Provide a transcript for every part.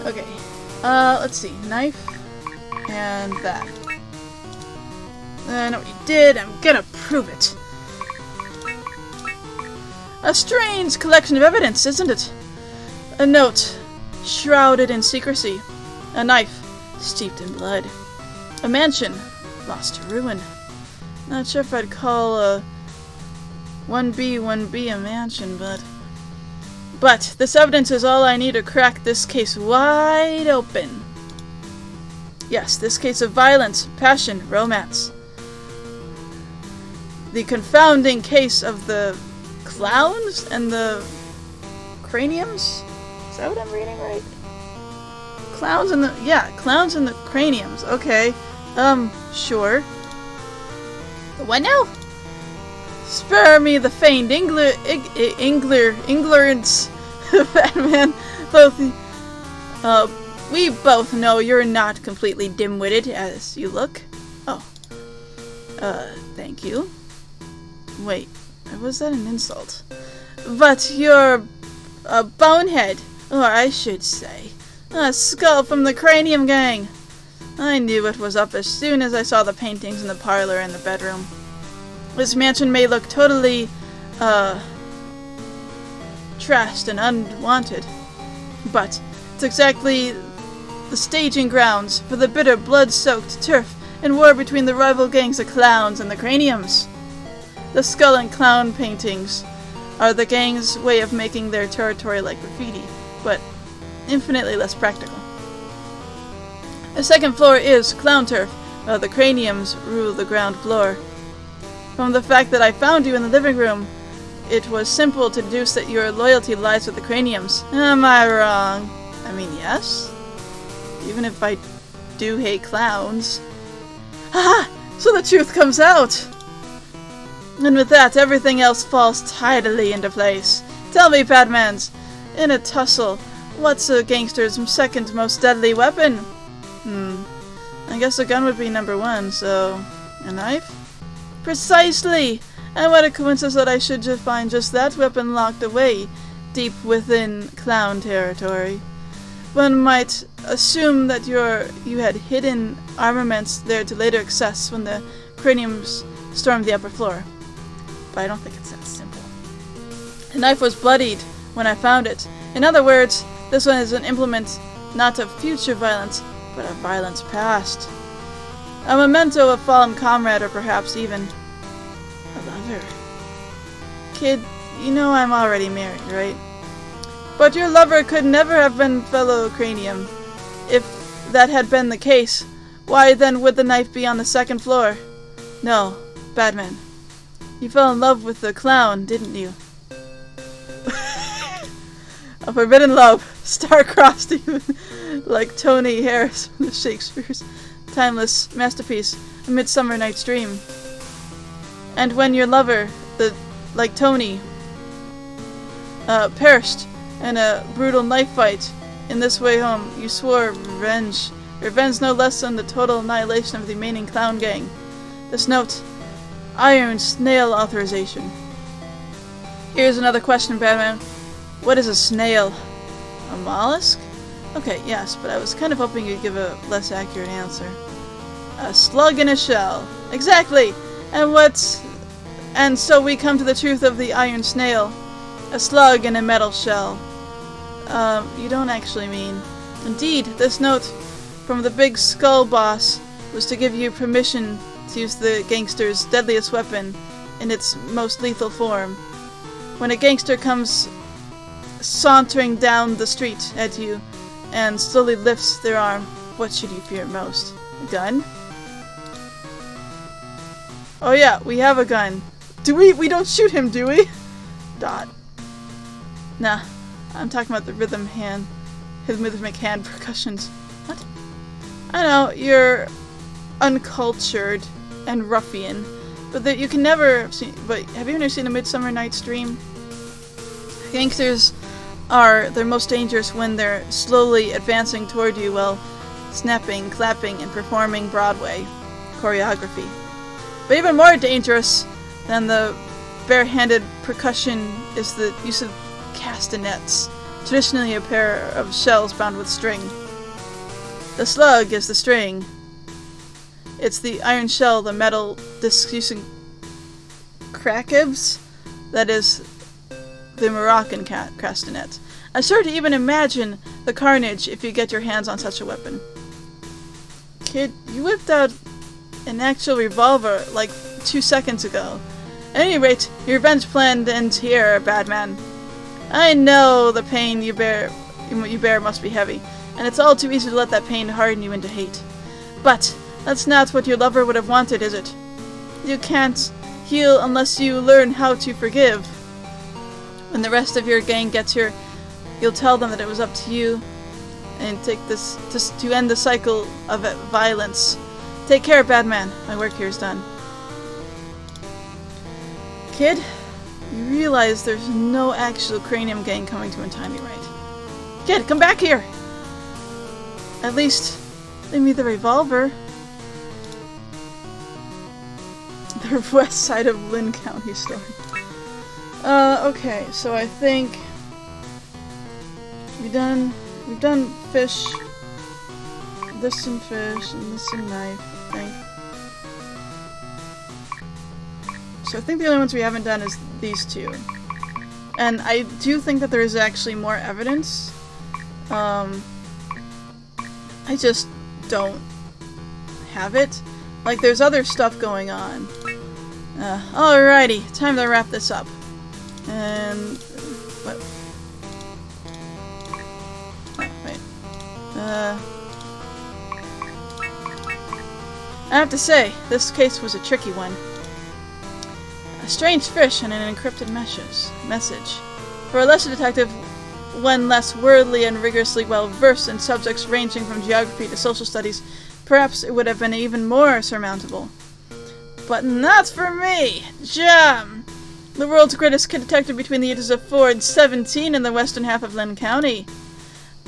Okay. Let's see. Knife. And that. I know what you did. I'm gonna prove it. A strange collection of evidence, isn't it? A note, shrouded in secrecy. A knife, steeped in blood. A mansion, lost to ruin. Not sure if I'd call a 1B a mansion, but this evidence is all I need to crack this case wide open. Yes, this case of violence, passion, romance. The confounding case of the clowns and the craniums? Is that what I'm reading right? Clowns and the craniums. Okay. Sure. The what now? Spare me the feigned ignorance, Batman. We both know you're not completely dim-witted as you look. Oh. Thank you. Wait, was that an insult? But you're a bonehead, or I should say, a skull from the Cranium Gang. I knew what was up as soon as I saw the paintings in the parlor and the bedroom. This mansion may look totally, trashed and unwanted, but it's exactly the staging grounds for the bitter, blood-soaked turf and war between the rival gangs of clowns and the craniums. The skull and clown paintings are the gang's way of making their territory like graffiti, but infinitely less practical. The second floor is clown turf, while the craniums rule the ground floor. From the fact that I found you in the living room, it was simple to deduce that your loyalty lies with the craniums. Am I wrong? I mean, yes. Even if I do hate clowns. Aha! So the truth comes out! And with that, everything else falls tidily into place. Tell me, Batmans, in a tussle, what's a gangster's second most deadly weapon? I guess a gun would be number one, so... a knife? Precisely! And what a coincidence that I should find just that weapon locked away, deep within clown territory. One might assume that you had hidden armaments there to later access when the craniums stormed the upper floor. But I don't think it's that simple. The knife was bloodied when I found it. In other words, this one is an implement not of future violence, but of violence past. A memento of fallen comrade, or perhaps even a lover. Kid, you know I'm already married, right? But your lover could never have been fellow cranium. If that had been the case, why then would the knife be on the second floor? No, Batman. You fell in love with the clown, didn't you? A forbidden love, star-crossed you like Tony Harris from Shakespeare's timeless masterpiece, A Midsummer Night's Dream. And when your lover, like Tony, perished in a brutal knife fight in this way home, you swore revenge. Revenge no less than the total annihilation of the remaining clown gang. This note, Iron Snail Authorization. Here's another question, Batman. What is a snail? A mollusk? Okay, yes, but I was kind of hoping you'd give a less accurate answer. A slug in a shell. Exactly! And so we come to the truth of the iron snail. A slug in a metal shell. You don't actually mean. Indeed, this note from the big skull boss was to give you permission to use the gangster's deadliest weapon in its most lethal form. When a gangster comes sauntering down the street at you and slowly lifts their arm, what should you fear most? A gun? Oh yeah, we have a gun. Do we? We don't shoot him, do we? Dot. Nah, I'm talking about the rhythmic hand percussions. What? I know, you're uncultured and ruffian, but that you can never see. But have you ever seen A Midsummer Night's Dream? Gangsters are their most dangerous when they're slowly advancing toward you while snapping, clapping, and performing Broadway choreography. But even more dangerous than the barehanded percussion is the use of castanets traditionally a pair of shells bound with string. The slug is the string. It's the iron shell, the metal discusing crackibs, that is the Moroccan castanet. I'm sure to even imagine the carnage if you get your hands on such a weapon. Kid, you whipped out an actual revolver like 2 seconds ago. At any rate, your revenge plan ends here, bad man. I know the pain you bear must be heavy, and it's all too easy to let that pain harden you into hate. But that's not what your lover would have wanted, is it? You can't heal unless you learn how to forgive. When the rest of your gang gets here, you'll tell them that it was up to you, and take this to end the cycle of violence. Take care, bad man. My work here is done. Kid, you realize there's no actual cranium gang coming to untie me, right? Kid, come back here! At least, leave me the revolver. The west side of Lynn County story. Okay, so I think we've done fish, this and fish, and this and knife, I think. So I think the only ones we haven't done is these two. And I do think that there is actually more evidence. I just don't have it. Like, there's other stuff going on. Alrighty, time to wrap this up. And... what? Oh, wait. I have to say, this case was a tricky one. A strange fish and an encrypted message. For a lesser detective, one less worldly and rigorously well-versed in subjects ranging from geography to social studies, perhaps it would have been even more surmountable. But not for me! Jam! The world's greatest kid detective between the ages of 4 and 17 in the western half of Lynn County.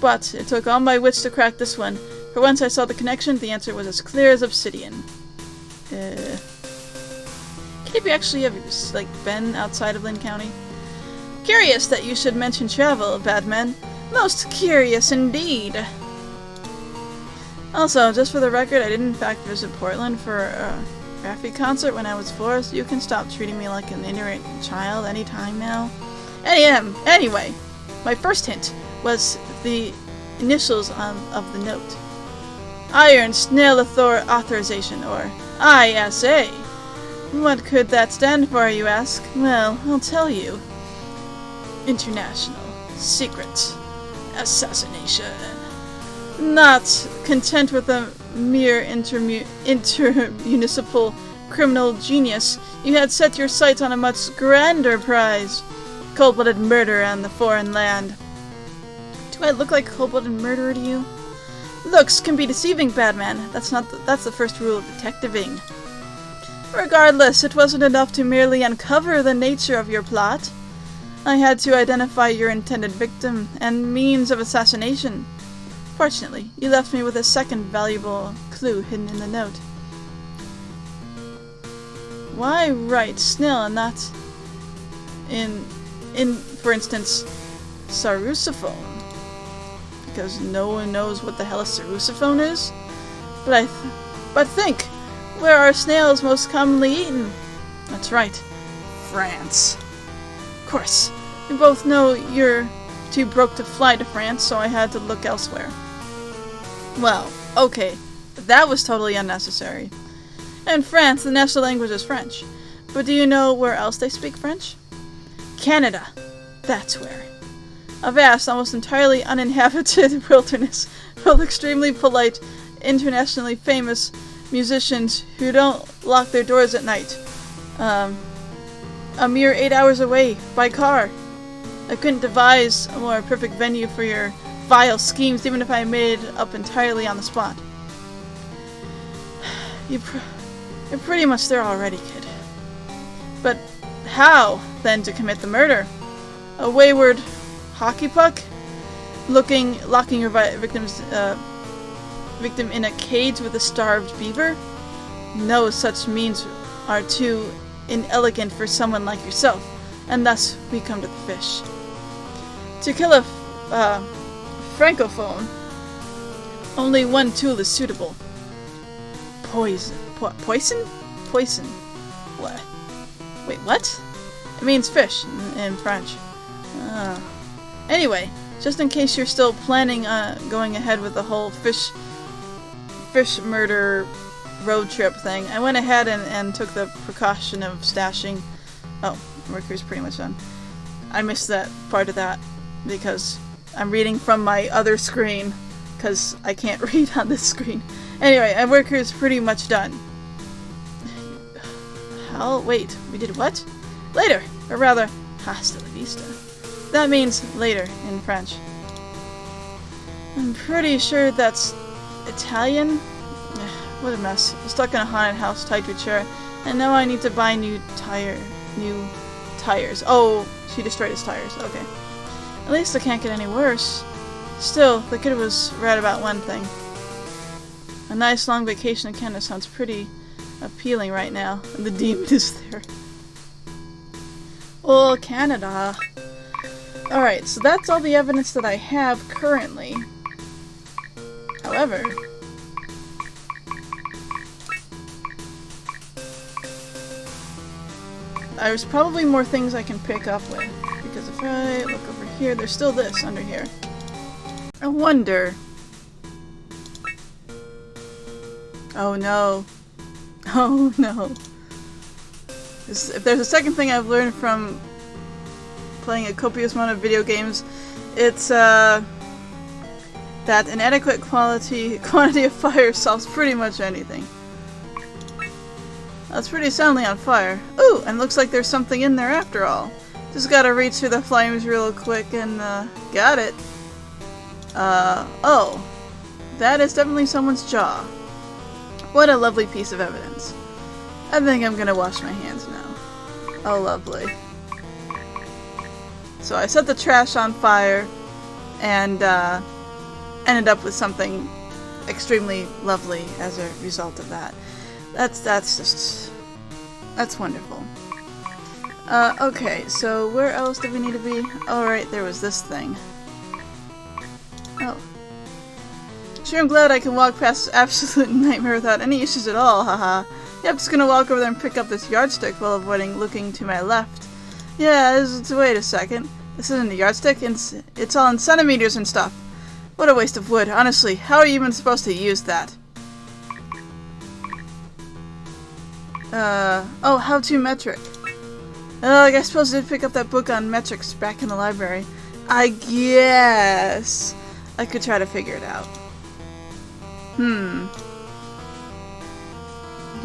But it took all my wits to crack this one. For once I saw the connection, the answer was as clear as obsidian. Can you actually have, like, been outside of Lynn County? Curious that you should mention travel, Badman. Most curious indeed. Also, just for the record, I did in fact visit Portland for a Raffi concert when I was 4, so you can stop treating me like an ignorant child anytime now. Anyway, my first hint was the initials of the note. Iron Snailithor Authorization, or ISA. What could that stand for, you ask? Well, I'll tell you. International Secret Assassination. Not content with a mere intermunicipal criminal genius, you had set your sights on a much grander prize. Cold-blooded murder on the foreign land. Do I look like a cold-blooded murderer to you? Looks can be deceiving, Badman. That's the first rule of detectiving. Regardless, it wasn't enough to merely uncover the nature of your plot. I had to identify your intended victim and means of assassination. Fortunately, you left me with a second valuable clue hidden in the note. Why write snail and not in for instance, Sarusophone? Because no one knows what the hell a Sarusophone is? But think, where are snails most commonly eaten? That's right, France. Of course, we both know you're too broke to fly to France, so I had to look elsewhere. Well, okay, that was totally unnecessary. In France, the national language is French. But do you know where else they speak French? Canada. That's where. A vast, almost entirely uninhabited wilderness full of extremely polite, internationally famous musicians who don't lock their doors at night. A mere 8 hours away, by car. I couldn't devise a more perfect venue for your vile schemes, even if I made it up entirely on the spot. You're pretty much there already, kid. But how, then, to commit the murder? A wayward hockey puck? Locking your victim in a cage with a starved beaver? No such means are too inelegant for someone like yourself, and thus we come to the fish. To kill a francophone. Only one tool is suitable. Poison. Poison? Poison. What? Wait, what? It means fish in French. Anyway, just in case you're still planning on going ahead with the whole fish murder road trip thing, I went ahead and took the precaution of stashing... Oh, Mercury's pretty much done. I missed that part of that because I'm reading from my other screen because I can't read on this screen. Anyway, my work is pretty much done. Hell, wait, we did what? Later, or rather, hasta la vista. That means later in French. I'm pretty sure that's Italian. What a mess. I'm stuck in a haunted house tied to a chair, and now I need to buy new tires. Oh, she destroyed his tires. Okay. At least it can't get any worse. Still, the kid was right about one thing. A nice long vacation in Canada sounds pretty appealing right now, and the demon is there. Oh, Canada. Alright, so that's all the evidence that I have currently. However, there's probably more things I can pick up with, because if I look over here, there's still this under here. I wonder... Oh no. Oh no. If there's a second thing I've learned from playing a copious amount of video games, it's that an adequate quantity of fire solves pretty much anything. That's pretty soundly on fire. Ooh, and looks like there's something in there after all. Just gotta reach through the flames real quick and got it. Oh. That is definitely someone's jaw. What a lovely piece of evidence. I think I'm gonna wash my hands now. Oh, lovely. So I set the trash on fire and ended up with something extremely lovely as a result of that. That's wonderful. Okay, so where else do we need to be? Oh, right, there was this thing. Oh. Sure, I'm glad I can walk past this absolute nightmare without any issues at all, haha. Yep, just gonna walk over there and pick up this yardstick while avoiding looking to my left. Yeah, wait a second. This isn't a yardstick, it's all in centimeters and stuff. What a waste of wood, honestly. How are you even supposed to use that? Oh, how to metric. Oh, I suppose I did pick up that book on metrics back in the library. I guess I could try to figure it out.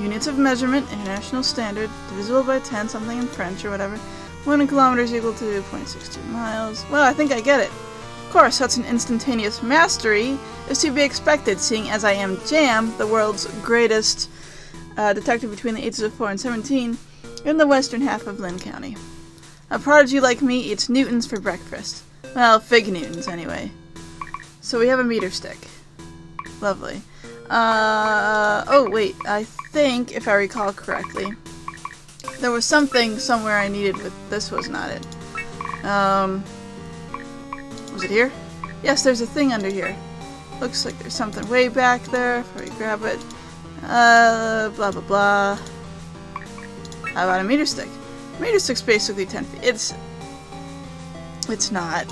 Units of measurement, international standard, divisible by 10, something in French or whatever. 1 kilometer is equal to 0.62 miles. Well, I think I get it. Of course, such an instantaneous mastery is to be expected, seeing as I am Jam, the world's greatest detective between the ages of 4 and 17, in the western half of Lynn County. A prodigy like me eats Newtons for breakfast. Well, fig Newtons, anyway. So we have a meter stick. Lovely. Oh wait, I think, if I recall correctly, there was something somewhere I needed with this was not it. Was it here? Yes, there's a thing under here. Looks like there's something way back there. Before we grab it. Blah blah blah. How about a meter stick? A meter stick's basically 10 feet. It's not.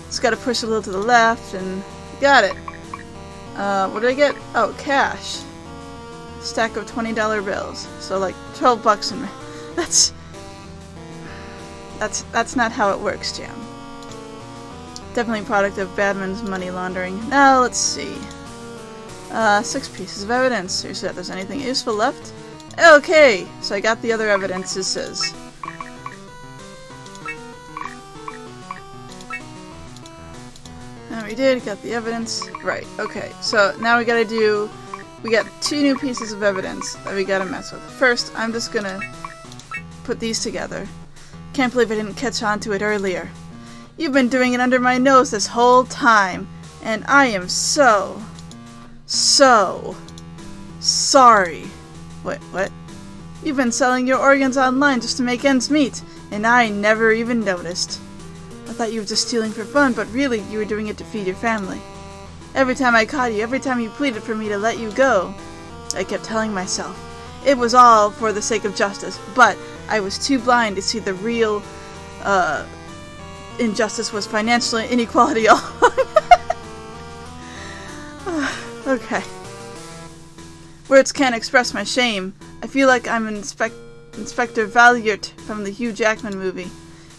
Just gotta push a little to the left and got it. What did I get? Oh, cash. Stack of $20 bills. So like 12 bucks in that's not how it works, Jam. Definitely a product of Badman's money laundering. Now let's see. 6 pieces of evidence. Seriously, if there's anything useful left. Okay, so I got the other evidences. And we did, got the evidence. Right, okay. So now we got 2 new pieces of evidence that we gotta mess with. First, I'm just gonna put these together. Can't believe I didn't catch on to it earlier. You've been doing it under my nose this whole time, and I am so sorry. Wait, what? You've been selling your organs online just to make ends meet, and I never even noticed. I thought you were just stealing for fun, but really you were doing it to feed your family. Every time I caught you, every time you pleaded for me to let you go, I kept telling myself it was all for the sake of justice, but I was too blind to see the real injustice was financial inequality all Okay. Words can't express my shame. I feel like I'm Inspector Valliert from the Hugh Jackman movie.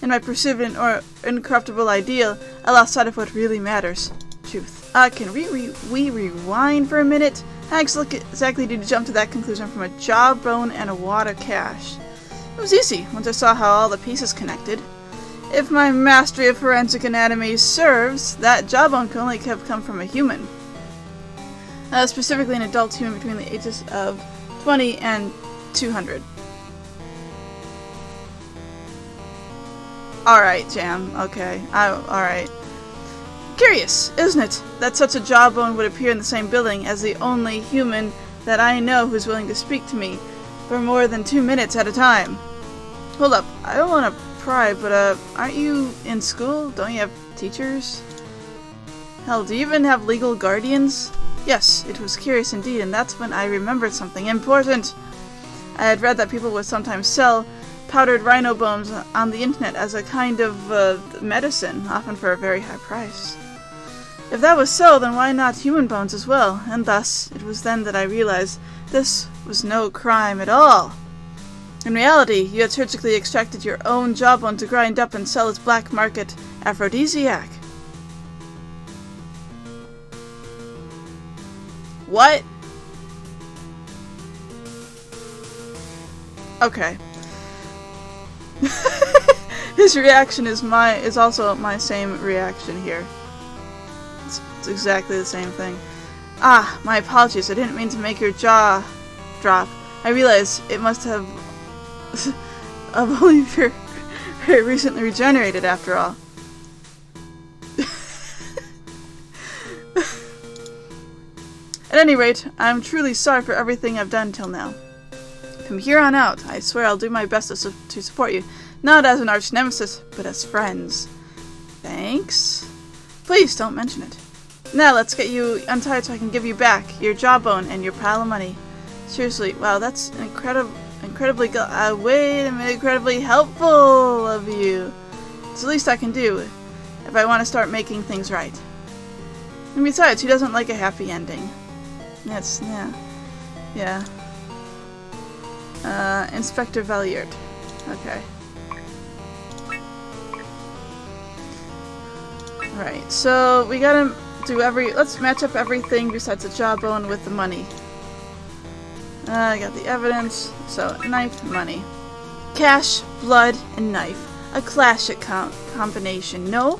In my pursuit of an incorruptible ideal, I lost sight of what really matters. Truth. Can we rewind for a minute? How exactly did you jump to that conclusion from a jawbone and a wad of cash? It was easy, once I saw how all the pieces connected. If my mastery of forensic anatomy serves, that jawbone can only have come from a human. Specifically an adult human between the ages of 20 and 200. Alright, Jam. Okay. Alright. Curious, isn't it, that such a jawbone would appear in the same building as the only human that I know who's willing to speak to me for more than 2 minutes at a time. Hold up, I don't want to pry, but aren't you in school? Don't you have teachers? Hell, do you even have legal guardians? Yes, it was curious indeed, and that's when I remembered something important. I had read that people would sometimes sell powdered rhino bones on the internet as a kind of medicine, often for a very high price. If that was so, then why not human bones as well? And thus, it was then that I realized this was no crime at all. In reality, you had surgically extracted your own jawbone to grind up and sell as black market aphrodisiac. What? Okay. His reaction is also my same reaction here. It's exactly the same thing. Ah, my apologies. I didn't mean to make your jaw drop. I realize it must have only very recently regenerated after all. At any rate, I'm truly sorry for everything I've done till now. From here on out, I swear I'll do my best to support you, not as an arch nemesis, but as friends. Thanks? Please don't mention it. Now let's get you untied so I can give you back your jawbone and your pile of money. Seriously, wow, that's incredibly helpful of you. It's the least I can do if I want to start making things right. And besides, who doesn't like a happy ending? Yeah. Inspector Valliert. Okay. Right, so we gotta do let's match up everything besides the jawbone with the money. I got the evidence. So, knife, money. Cash, blood, and knife. A classic combination, no?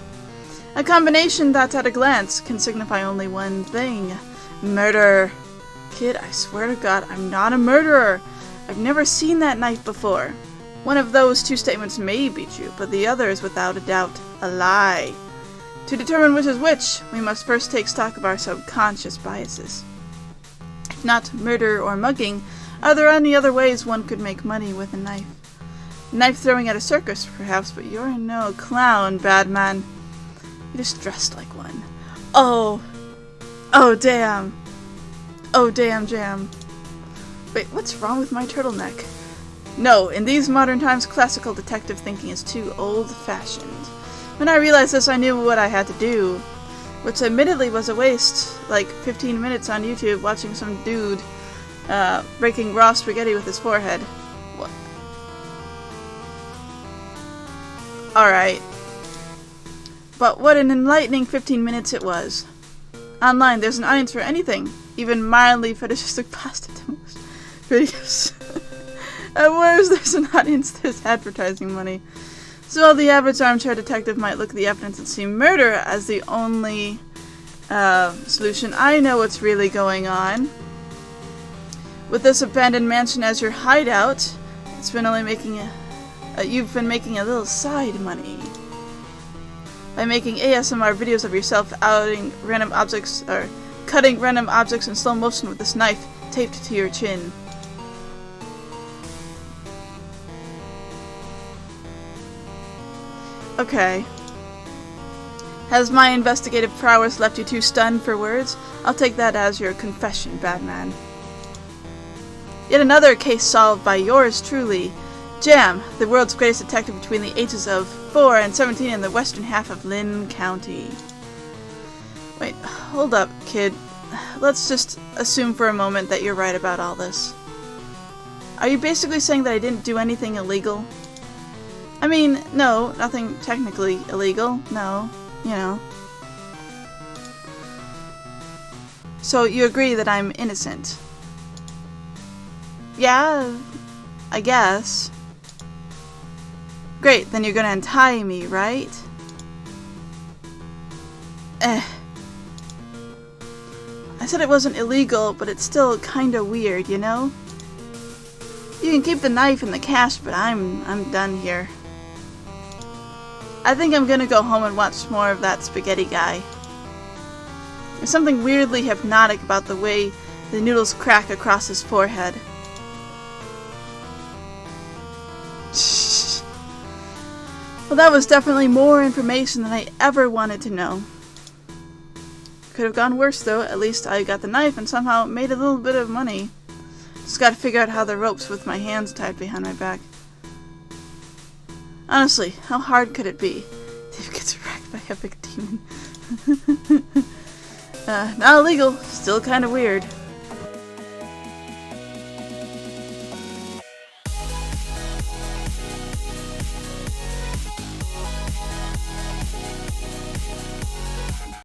A combination that, at a glance, can signify only one thing. Murder. Kid, I swear to God, I'm not a murderer. I've never seen that knife before. One of those two statements may be true, but the other is without a doubt a lie. To determine which is which, we must first take stock of our subconscious biases. If not murder or mugging, are there any other ways one could make money with a knife? Knife throwing at a circus, perhaps, but you're no clown, bad man. You're just dressed like one. Oh damn. Oh damn jam. Wait, what's wrong with my turtleneck? No, in these modern times, classical detective thinking is too old-fashioned. When I realized this, I knew what I had to do, which admittedly was a waste, like 15 minutes on YouTube watching some dude breaking raw spaghetti with his forehead. What? Alright. But what an enlightening 15 minutes it was. Online, there's an audience for anything, even mildly fetishistic pasta videos. At worst, there's an audience, there's advertising money. So while the average armchair detective might look at the evidence and see murder as the only solution, I know what's really going on. With this abandoned mansion as your hideout, it's been only making you've been making a little side money. By making ASMR videos of yourself cutting random objects in slow motion with this knife taped to your chin. Okay. Has my investigative prowess left you too stunned for words? I'll take that as your confession, Batman. Yet another case solved by yours truly. Jam, the world's greatest detective between the ages of 4 and 17 in the western half of Lynn County. Wait, hold up, kid. Let's just assume for a moment that you're right about all this. Are you basically saying that I didn't do anything illegal? I mean, no, nothing technically illegal. No, you know. So you agree that I'm innocent? Yeah, I guess. Great, then you're gonna untie me, right? I said it wasn't illegal, but it's still kinda weird, you know? You can keep the knife and the cash, but I'm done here. I think I'm gonna go home and watch more of that spaghetti guy. There's something weirdly hypnotic about the way the noodles crack across his forehead. Well, that was definitely more information than I ever wanted to know. Could have gone worse though. At least I got the knife and somehow made a little bit of money. Just gotta figure out how the ropes with my hands tied behind my back. Honestly, how hard could it be? Dave gets wrecked by a big demon. Not illegal, still kinda weird.